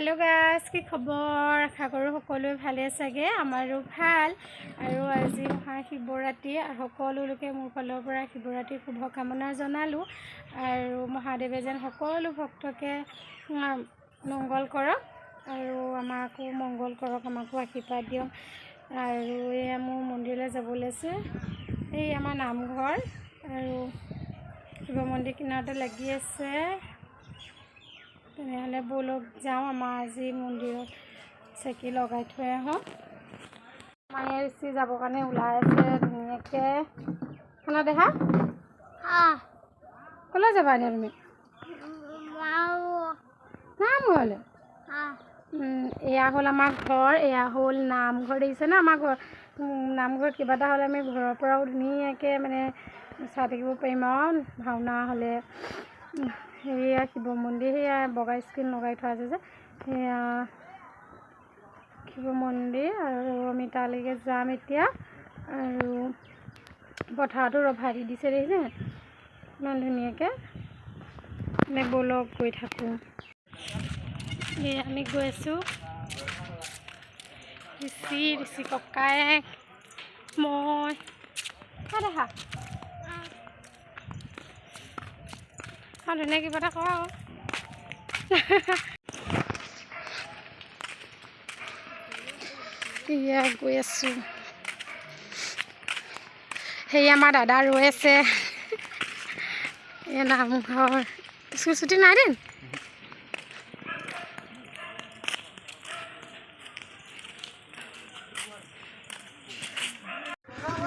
hello guys की खबर आशा करूँ সকলোৱে ভালে চাগে আমাৰো ভাল আৰু আজি মহাশিৱৰাত্ৰি সকলোলোকে মোৰ ফালৰ পৰা শিৱৰাত্ৰিৰ শুভকামনা জনালোঁ আৰু মহাদেৱে যেন সকলো ভক্তকে মংগল কৰক আৰু আমাকো মংগল কৰক আমাকো আশীৰ্বাদ দিয়ক আৰু এয়া মোৰ মন্দিৰলৈ যাব লৈছে এই আমাৰ নামঘৰ আৰু শিৱ মন্দিৰ কিনাৰতে লাগি আছে তেনেহ'লে ব'লক যাওঁ আমাৰ আজি মন্দিৰত চাকি লগাই থৈ আহোঁ মায়ে ঋষি যাবৰ কাৰণে ওলাই আছে ধুনীয়াকৈ খানা দেখা ক'লৈ যাবা এনে তুমি নামঘৰলৈ এয়া হ'ল আমাৰ ঘৰ এয়া হ'ল নামঘৰ দেখিছে ন আমাৰ ঘৰ নামঘৰত কিবা এটা হ'লে আমি ঘৰৰ পৰাও ধুনীয়াকৈ মানে চাই থাকিব পাৰিম আৰু ভাওনা হ'লে সেয়া শিৱ মন্দিৰ সেয়া বগা স্ক্ৰীণ লগাই থোৱা আছে যে সেয়া শিৱ মন্দিৰ আৰু আমি তালৈকে যাম এতিয়া আৰু পথাৰতো ৰভা দি দিছে দেখিছে ইমান ধুনীয়াকৈ মানে ব'লক গৈ থাকোঁ এয়া আমি গৈ আছোঁ ঋষি ককায়েক মই দেখা ধুনীয়া কিবা এটা কৰা এয়া গৈ আছোঁ সেই আমাৰ দাদা ৰৈ আছে এয়া নামঘৰ স্কুল ছুটি নাই দিন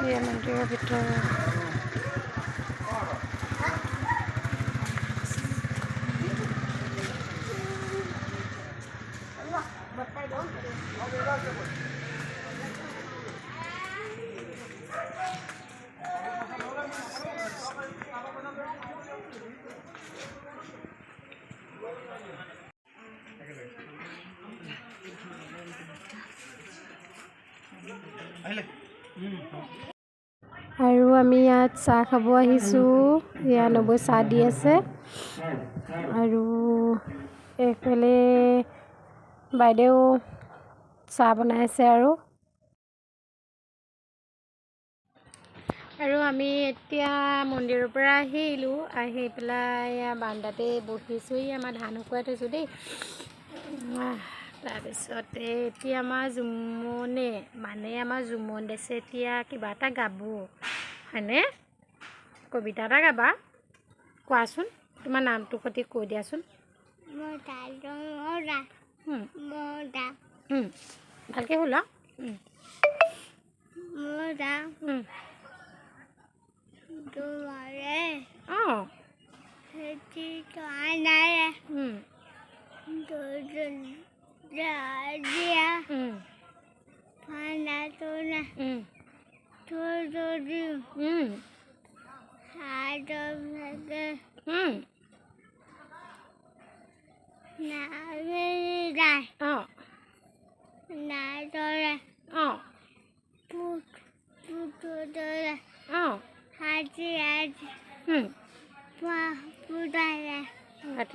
এয়া মন্দিৰৰ ভিতৰত আৰু আমি ইয়াত চাহ খাব আহিছোঁ এয়া নবৈ চাহ দি আছে আৰু এইফালে বাইদেউ চাহ বনাই আছে আৰু আমি এতিয়া মন্দিৰৰ পৰা আহিলোঁ আহি পেলাই বাৰান্দাতে বহিছোঁ আমাৰ ধান শুকুৱাই থৈছোঁ দেই তাৰপিছতে এতিয়া আমাৰ জুমনে আমাৰ জুমন দিছে এতিয়া কিবা এটা গাব হয়নে কবিতা এটা গাবা কোৱাচোন তোমাৰ নামটো সৈতে কৈ দিয়াচোন ভালকৈ শুলা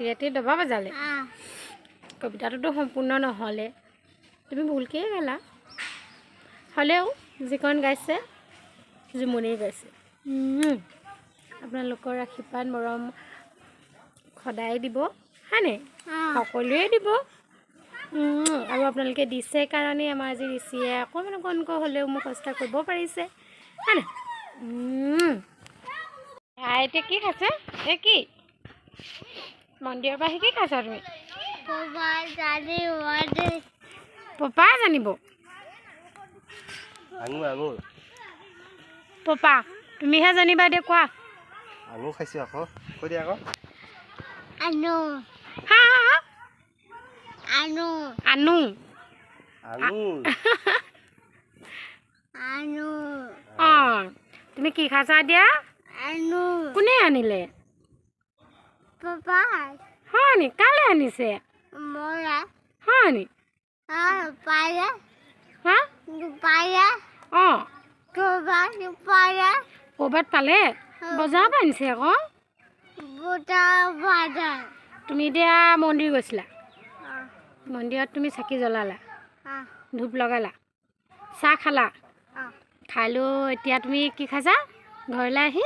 ৰাতি দবা বজালে কবিতাটোতো সম্পূৰ্ণ নহ'লে তুমি ভুলকৈ গালা হ'লেও যিখন গাইছে জুমুনেই গাইছে আপোনালোকৰ আশীৰ্বাদ মৰম সদায় দিব হয়নে সকলোৱে দিব আৰু আপোনালোকে দিছে কাৰণে আমাৰ আজি ঋষিয়ে অকণকৈ হ'লেও মোক কষ্ট কৰিব পাৰিছে হয়নে এতিয়া কি খাইছে এই কি মন্দিৰৰ পৰা আহি কি খাইছা তুমি পপা জানিব পপা তুমিহে জানিবা এতিয়া কোৱা আঙুৰ খাইছোঁ আকৌ কৈ দিয়া আকৌ তুমি কি খাইছা দিয়া কোনে আনিলে হয় নি কালে আনিছে হয় নি ক'ৰবাত পালে বজাৰ পৰা আনিছে আকৌ তুমি এতিয়া মন্দিৰ গৈছিলা মন্দিৰত তুমি চাকি জ্বলালা ধূপ লগালা চাহ খালা খাই লৈ এতিয়া তুমি কি খাইছা ঘৰলৈ আহি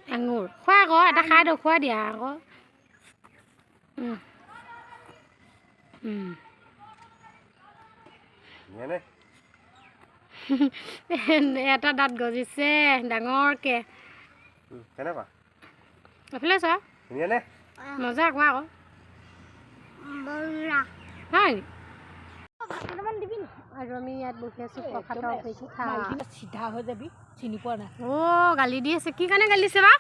আঙুৰ খোৱা আকৌ এটা খাই খুৱাই দিয়া আকৌ এটা দাঁত গজিছে ডাঙৰকৈ এইফালে চোৱা মজা কোৱা আকৌ হয় আৰু আমি ইয়াত বহি আছোঁ প্ৰসাদৰ অপেক্ষা চিধা হৈ যাবি চিনি পোৱা নাই অ' গালি দি আছে কি কাৰণে গালি দিছে বা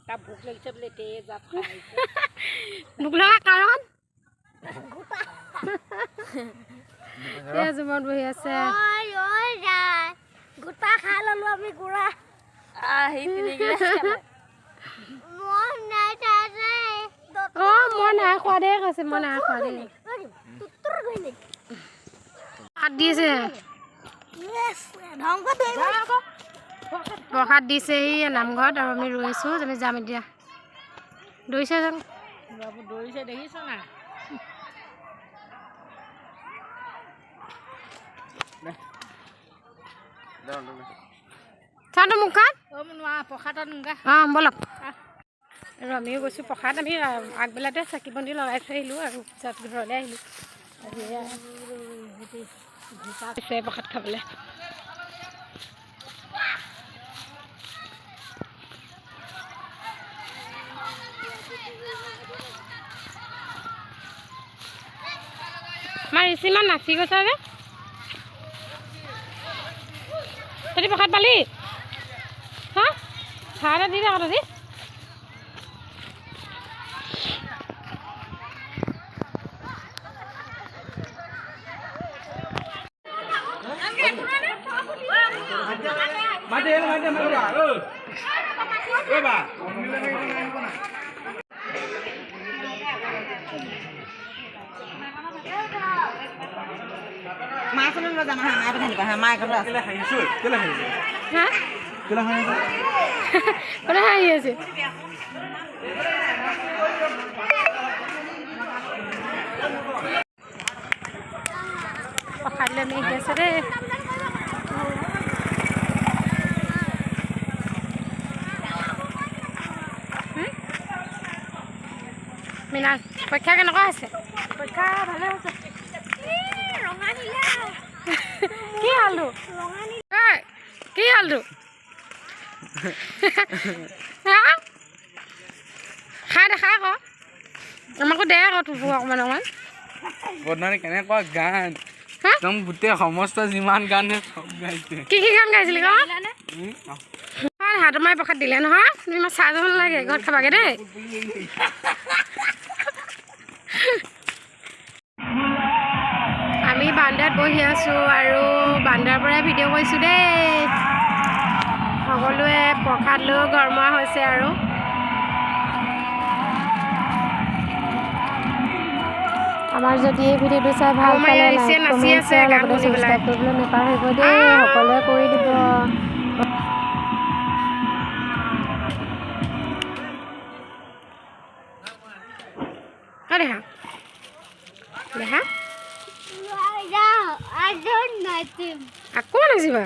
তাৰ ভোক লাগিছে বোলে ভোক লগা কাৰণ জুমত বহি আছে গোটা খাই ললো আমি গুড়া মই নাই খোৱা দেই কৈছে মই নাই খোৱা দেই প্ৰসাদ দিছে প্ৰসাদ দিছেহি নামঘৰত আৰু আমি ৰৈছোঁ আমি যাম এতিয়া দৌৰিছে যাম দৌৰিছে দেখিছ না চাওঁতো মোক কাট প্ৰসাদত অঁ বলক আৰু আমিও গৈছোঁ প্ৰসাদ আমি আগবেলাতে চাকি বন্তি লগাই থৈ আহিলোঁ আৰু পিছত ঘৰলৈ আহিলোঁ প্ৰসাদ খাবলৈ আমাৰ ঋষি ইমান নাচি গৈছা যে তহঁতি প্ৰসাদ পালি হা ভাত এটা দি দে আকৌ তহঁতি প্ৰসাদলৈ আমি আহি আছে দেই মিনা পৰীক্ষা কেনেকুৱা হৈছে পৰীক্ষা ভালে হৈছে কি হালটো কি হালটো খাই দেখা আকৌ আমাকো দে আকৌ তোৰ অকণমান অকণমান বদনানী কেনেকুৱা গান একদম গোটেই সমস্ত যিমান গান গাইছে কি কি গান গাইছিলি ক হাত মাৰি প্ৰসাদ দিলে নহয় তুমি ইমান চাহ যাব নালাগে ঘৰত খাবাগে দেই আমি বান্দাত বহি আছোঁ আৰু বান্দাৰ পৰাই ভিডিঅ' কৰিছোঁ দেই সকলোৱে প্ৰসাদ লৈ গৰমোৱা হৈছে আৰু আমাৰ যদি এই ভিডিঅ'টো চাই ভাল পালে লাইক কমেণ্ট শ্বেয়াৰ লগতে ছাবস্ক্ৰাইব কৰিবলৈ নাপাহৰিব দেই সকলোৱে কৰি দিব দেহা দেহা আকৌ নাচিবা